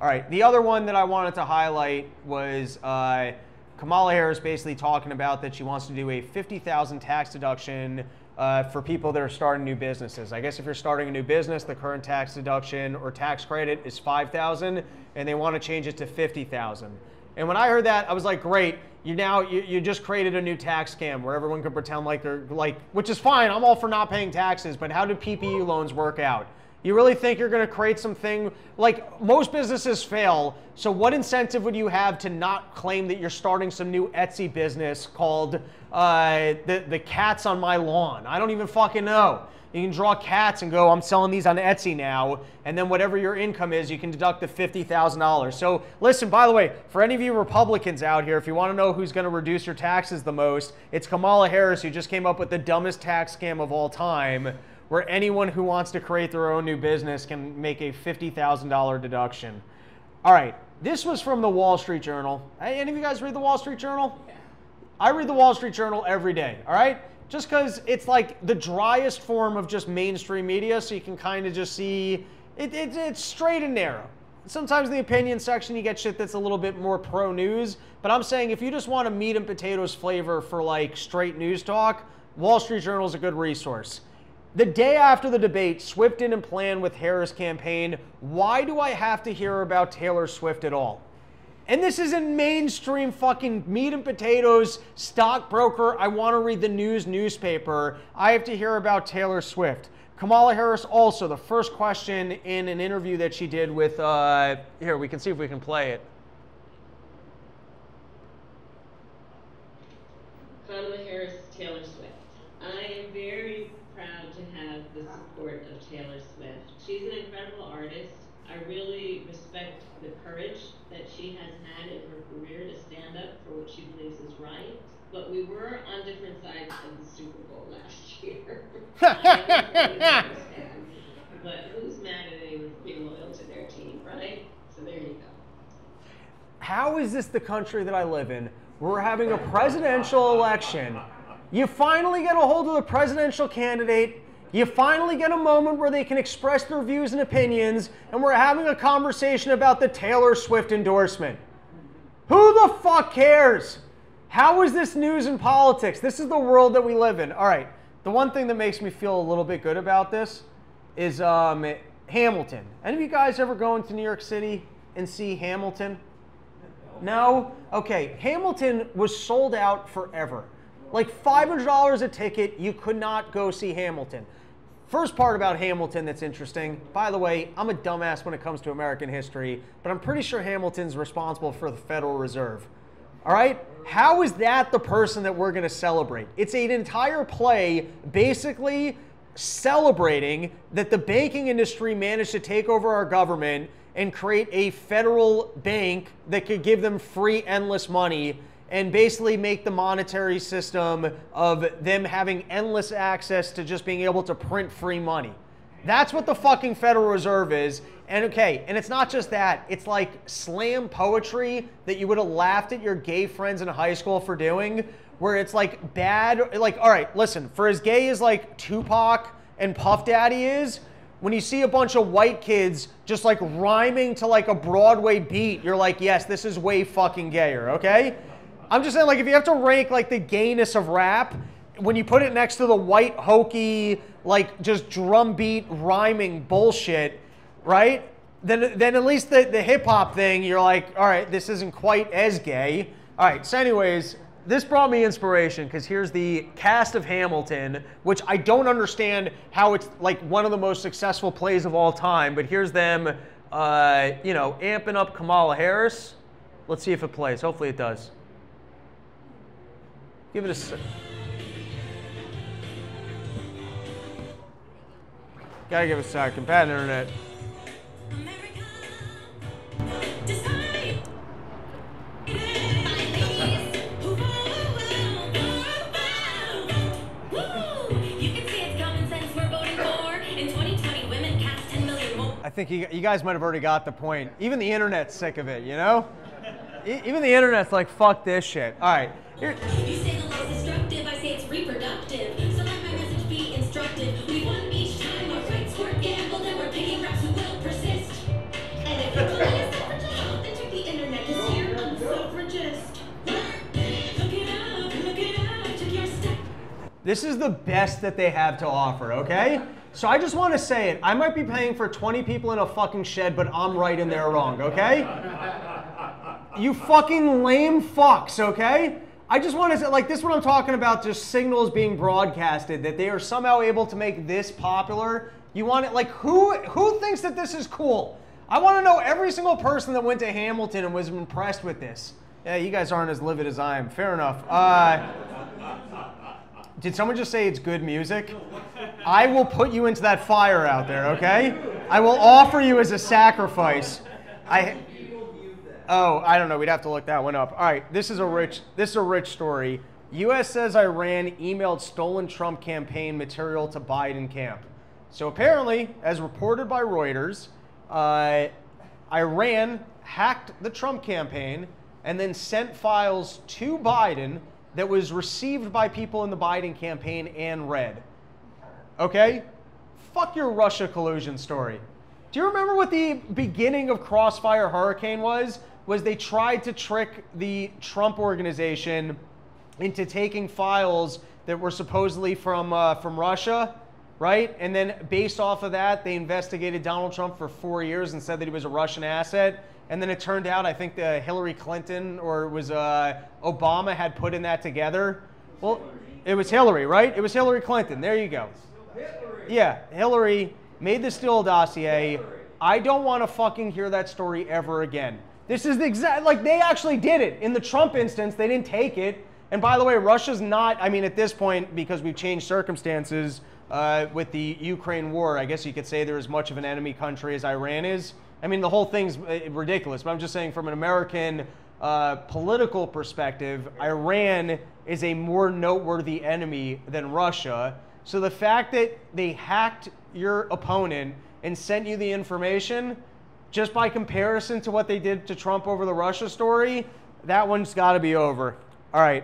right, the other one that I wanted to highlight was Kamala Harris basically talking about that she wants to do a $50,000 tax deduction for people that are starting new businesses. I guess if you're starting a new business, the current tax deduction or tax credit is $5,000, and they want to change it to $50,000. And when I heard that, I was like, great, you just created a new tax scam where everyone can pretend like they're which is fine. I'm all for not paying taxes, but how do PPP loans work out? You really think you're going to create something like most businesses fail? So what incentive would you have to not claim that you're starting some new Etsy business called the cats on my lawn? I don't even fucking know. You can draw cats and go, I'm selling these on Etsy now, and then whatever your income is, you can deduct the $50,000. So listen, by the way, for any of you Republicans out here, if you want to know who's going to reduce your taxes the most, it's Kamala Harris, who just came up with the dumbest tax scam of all time, where anyone who wants to create their own new business can make a $50,000 deduction. All right, this was from the Wall Street Journal. Hey, any of you guys read the Wall Street Journal? I read the Wall Street Journal every day, all right? Just because it's like the driest form of just mainstream media, so you can kind of just see, it's straight and narrow. Sometimes in the opinion section you get shit that's a little bit more pro-news, but I'm saying if you just want a meat and potatoes flavor for like straight news talk, Wall Street Journal is a good resource. The day after the debate, Swift didn't plan with Harris' campaign. Why do I have to hear about Taylor Swift at all? And this is in mainstream fucking meat and potatoes, stockbroker, I want to read the news newspaper. I have to hear about Taylor Swift. Kamala Harris also, the first question in an interview that she did with, here, we can see if we can play it. Kamala Harris, Taylor Swift. I am very proud to have the support of Taylor Swift. She's an incredible artist. I really respect the courage that she has had in her career to stand up for what she believes is right. But we were on different sides of the Super Bowl last year. But who's mad at anyone for being loyal to their team, right? So there you go. How is this the country that I live in? We're having a presidential election. You finally get a hold of the presidential candidate. You finally get a moment where they can express their views and opinions, and we're having a conversation about the Taylor Swift endorsement. Who the fuck cares? How is this news and politics? This is the world that we live in. All right, the one thing that makes me feel a little bit good about this is Hamilton. Any of you guys ever go into New York City and see Hamilton? No? Okay, Hamilton was sold out forever. Like $500 a ticket, you could not go see Hamilton. First part about Hamilton that's interesting, by the way, I'm a dumbass when it comes to American history, but I'm pretty sure Hamilton's responsible for the Federal Reserve. All right? How is that the person that we're going to celebrate? It's an entire play basically celebrating that the banking industry managed to take over our government and create a federal bank that could give them free, endless money and basically make the monetary system of them having endless access to just being able to print free money. That's what the fucking Federal Reserve is. And okay, and it's not just that. It's like slam poetry that you would have laughed at your gay friends in high school for doing, where it's like bad, like, all right, listen, for as gay as like Tupac and Puff Daddy is, when you see a bunch of white kids just like rhyming to like a Broadway beat, you're like, yes, this is way fucking gayer, okay? I'm just saying, like, if you have to rank, like, the gayness of rap, when you put it next to the white, hokey, like, just drum beat, rhyming bullshit, right? Then at least the hip-hop thing, you're like, all right, this isn't quite as gay. All right, so anyways, this brought me inspiration because here's the cast of Hamilton, which I don't understand how it's like one of the most successful plays of all time, but here's them, you know, amping up Kamala Harris. Let's see if it plays. Hopefully it does. Give it a sec. Gotta give it a second. Bad internet. I think you guys might have already got the point. Even the internet's sick of it, you know? Even the internet's like, fuck this shit. All right. Here. You say the law's destructive, I say it's reproductive. So let my message be instructive. We won each time our rights were gambled, and we're picking raps who will persist. And if you believe suffragist, then check the internet to see your unsuffragist. Look it up, check your step. This is the best that they have to offer, okay? So I just want to say it. I might be paying for 20 people in a fucking shed, but I'm right and they're wrong, okay? You fucking lame fucks, okay? I just want to say, like, this is what I'm talking about, just signals being broadcasted, that they are somehow able to make this popular. You want it, like, who thinks that this is cool? I want to know every single person that went to Hamilton and was impressed with this. Yeah, you guys aren't as livid as I am. Fair enough. Did someone just say it's good music? I will put you into that fire out there, okay? I will offer you as a sacrifice. Oh, I don't know. We'd have to look that one up. All right, this is a rich story. U.S. says Iran emailed stolen Trump campaign material to Biden camp. So apparently, as reported by Reuters, Iran hacked the Trump campaign and then sent files to Biden that was received by people in the Biden campaign and read. Okay? Fuck your Russia collusion story. Do you remember what the beginning of Crossfire Hurricane was? Was they tried to trick the Trump organization into taking files that were supposedly from Russia, right? And then based off of that, they investigated Donald Trump for 4 years and said that he was a Russian asset. And then it turned out, I think Hillary Clinton or it was Obama had put in that together. Well, it was Hillary, right? It was Hillary Clinton. There you go. Yeah, Hillary made the Steele dossier. I don't want to fucking hear that story ever again. This is the exact, like they actually did it. In the Trump instance, they didn't take it. And by the way, Russia's not, I mean, at this point, because we've changed circumstances with the Ukraine war, I guess you could say they're as much of an enemy country as Iran is. I mean, the whole thing's ridiculous, but I'm just saying from an American political perspective, Iran is a more noteworthy enemy than Russia. So the fact that they hacked your opponent and sent you the information, just by comparison to what they did to Trump over the Russia story, that one's got to be over. All right,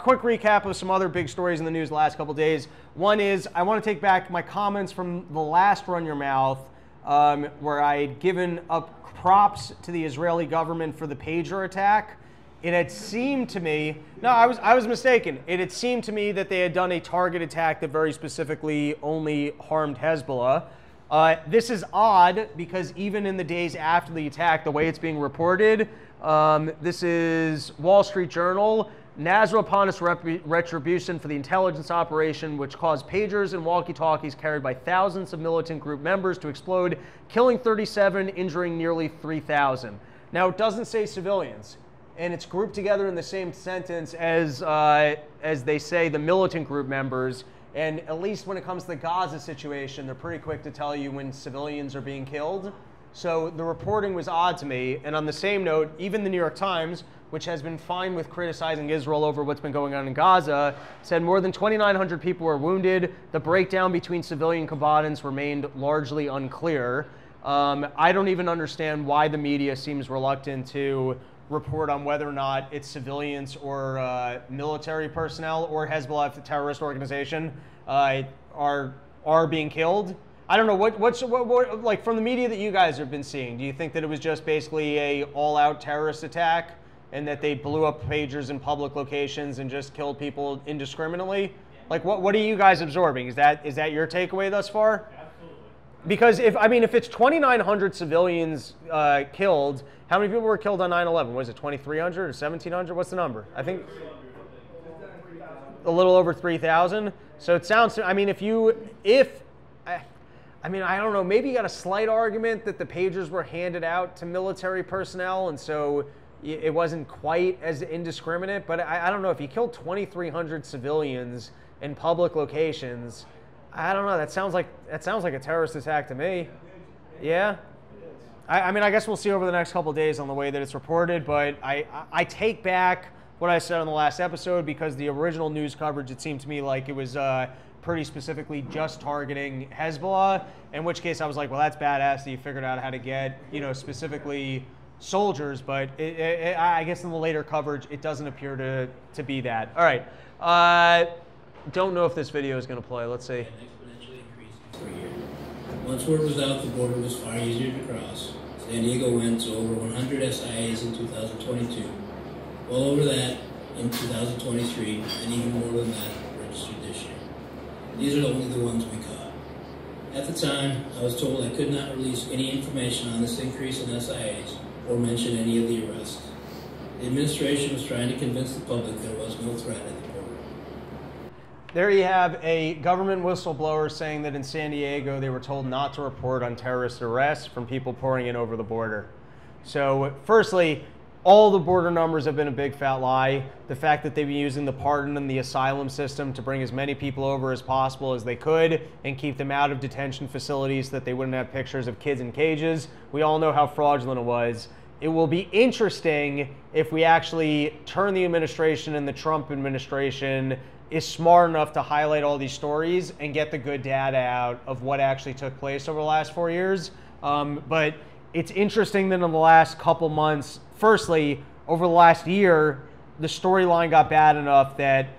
quick recap of some other big stories in the news the last couple days. One is I want to take back my comments from the last Run Your Mouth, where I had given up props to the Israeli government for the pager attack. It had seemed to me, no, I was mistaken. It had seemed to me that they had done a target attack that very specifically only harmed Hezbollah. This is odd because even in the days after the attack, the way it's being reported, this is Wall Street Journal. Nasser upon its retribution for the intelligence operation, which caused pagers and walkie-talkies carried by thousands of militant group members to explode, killing 37, injuring nearly 3,000. Now, it doesn't say civilians, and it's grouped together in the same sentence as they say the militant group members. And at least when it comes to the Gaza situation, they're pretty quick to tell you when civilians are being killed. So the reporting was odd to me. And on the same note, even the New York Times, which has been fine with criticizing Israel over what's been going on in Gaza, said more than 2,900 people were wounded. The breakdown between civilian combatants remained largely unclear. I don't even understand why the media seems reluctant to report on whether or not it's civilians or military personnel or Hezbollah, the terrorist organization, are being killed. I don't know what like from the media that you guys have been seeing. Do you think that it was just basically a all-out terrorist attack and that they blew up pagers in public locations and just killed people indiscriminately? Like what are you guys absorbing? Is that your takeaway thus far? Absolutely. Because if it's 2,900 civilians killed, how many people were killed on 9/11? Was it 2,300 or 1,700? What's the number? I think a little over 3,000. So it sounds, I mean, I mean, I don't know, maybe you got a slight argument that the pagers were handed out to military personnel, and so it wasn't quite as indiscriminate, but I don't know, if you killed 2,300 civilians in public locations, I don't know, that sounds like a terrorist attack to me. Yeah? I mean, I guess we'll see over the next couple of days on the way that it's reported, but I take back what I said on the last episode, because the original news coverage, it seemed to me like it was pretty specifically just targeting Hezbollah, in which case I was like, well, that's badass that you figured out how to get, you know, specifically soldiers, but I guess in the later coverage, it doesn't appear to be that. All right. Don't know if this video is going to play. Let's see. Exponentially increasing per year. Once word was out, the border was far easier to cross. San Diego went to over 100 SIAs in 2022. Well over that in 2023, and even more than that registered this year. These are only the ones we caught. At the time, I was told I could not release any information on this increase in SIAs or mention any of the arrests. The administration was trying to convince the public there was no threat at the border. There you have a government whistleblower saying that in San Diego they were told not to report on terrorist arrests from people pouring in over the border. So firstly, all the border numbers have been a big fat lie. The fact that they've been using the pardon and the asylum system to bring as many people over as possible as they could and keep them out of detention facilities so that they wouldn't have pictures of kids in cages. We all know how fraudulent it was. It will be interesting if we actually turn the administration, and the Trump administration is smart enough to highlight all these stories and get the good data out of what actually took place over the last 4 years. But it's interesting that in the last couple months, firstly, over the last year, the storyline got bad enough that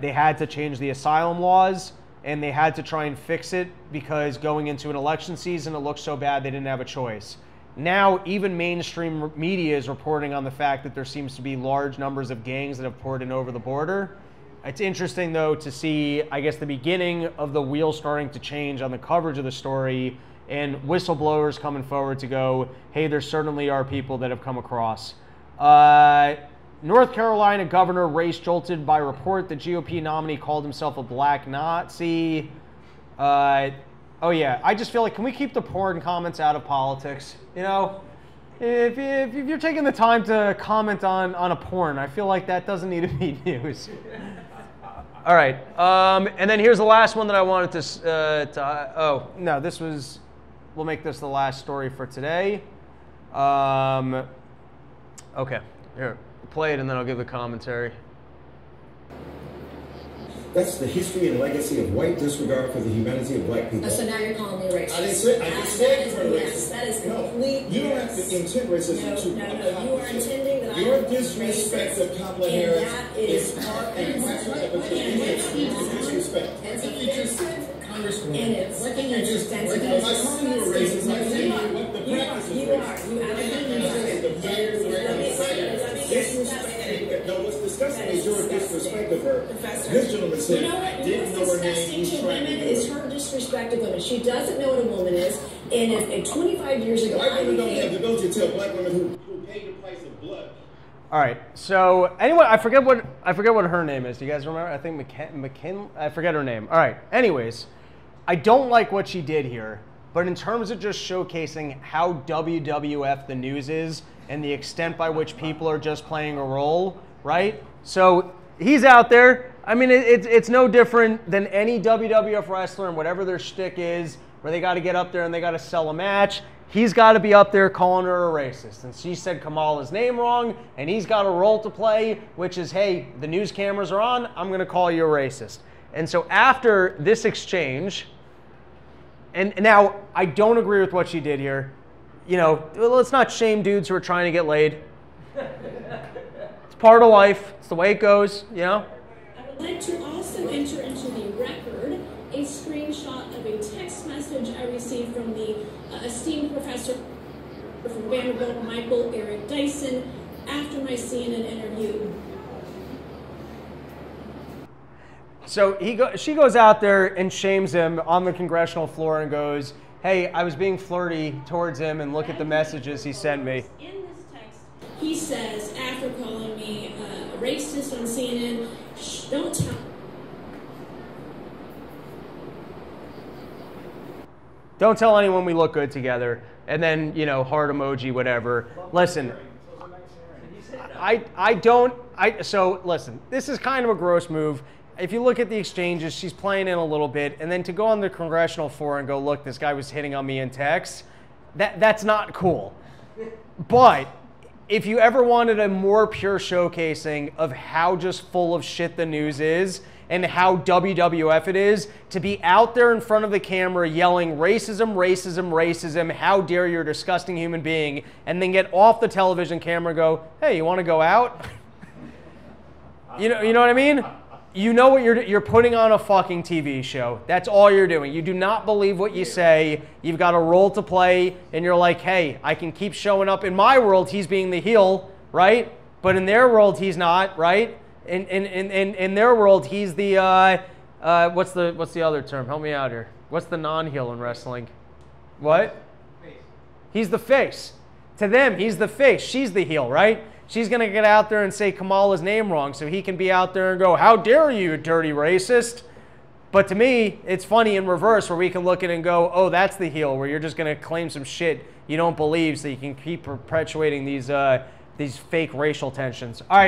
they had to change the asylum laws, and they had to try and fix it because going into an election season, it looked so bad they didn't have a choice. Now, even mainstream media is reporting on the fact that there seems to be large numbers of gangs that have poured in over the border. It's interesting, though, to see, I guess, the beginning of the wheel starting to change on the coverage of the story, and whistleblowers coming forward to go, hey, there certainly are people that have come across. North Carolina governor race jolted by report the GOP nominee called himself a black Nazi. Oh yeah, I just feel like, can we keep the porn comments out of politics? You know, if you're taking the time to comment on a porn, I feel like that doesn't need to be news. All right, and then here's the last one that I wanted to oh, no, this was, we'll make this the last story for today. Okay, here, play it and then I'll give the commentary. That's the history and legacy of white disregard for the humanity of black people. So now you're calling me racist. I didn't say you were racist. Yes, that is complete. You don't have to intend racism to. No, you are intending that your I am disrespect racist, of Kamala Harris and that is part and parcel of the disrespect. It's offensive, Congresswoman, and it's offensive. I'm not calling you a racist. I'm saying what the practice is. You No, what's disgusting is your disrespect of her. This gentleman said, you know what? didn't know her name. Disgusting to women is her disrespect of women. She doesn't know what a woman is. And if 25 years ago, white women don't have the ability to tell black women who pay the price of blood. All right. So anyway, I forget what her name is. Do you guys remember? I think McKin. I forget her name. All right. Anyways, I don't like what she did here, but in terms of just showcasing how WWF the news is and the extent by which people are just playing a role, right? So he's out there. I mean, it's no different than any WWF wrestler and whatever their shtick is, where they got to get up there and they got to sell a match. He's got to be up there calling her a racist. And she said Kamala's name wrong, and he's got a role to play, which is, hey, the news cameras are on, I'm going to call you a racist. And so after this exchange, and now I don't agree with what she did here. You know, let's not shame dudes who are trying to get laid. It's part of life. It's the way it goes, you know? I would like to also enter into the record a screenshot of a text message I received from the esteemed professor from Vanderbilt, Michael Eric Dyson, after my CNN interview. So she goes out there and shames him on the congressional floor and goes, hey, I was being flirty towards him and look at the messages he sent me. In this text, he says, after calling me a racist on CNN. Shh, don't tell. Don't tell anyone we look good together. And then, you know, heart emoji, whatever. Listen, so listen, this is kind of a gross move. If you look at the exchanges, she's playing in a little bit. And then to go on the congressional floor and go, look, this guy was hitting on me in text, that's not cool. But if you ever wanted a more pure showcasing of how just full of shit the news is and how WWF it is, to be out there in front of the camera yelling racism, racism, racism, how dare you're a disgusting human being, and then get off the television camera and go, hey, you want to go out? You know what I mean? You know what you're putting on a fucking TV show. That's all you're doing. You do not believe what you say. You've got a role to play, and you're like, hey, I can keep showing up. In my world, he's being the heel, right? But in their world, he's not, right? In their world, he's the what's the other term? Help me out here. What's the non-heel in wrestling? What? Face. He's the face. To them, he's the face. She's the heel, right? She's gonna get out there and say Kamala's name wrong, so he can be out there and go, "How dare you, dirty racist?" But to me, it's funny in reverse, where we can look at it and go, "Oh, that's the heel," where you're just gonna claim some shit you don't believe, so you can keep perpetuating these fake racial tensions. All right.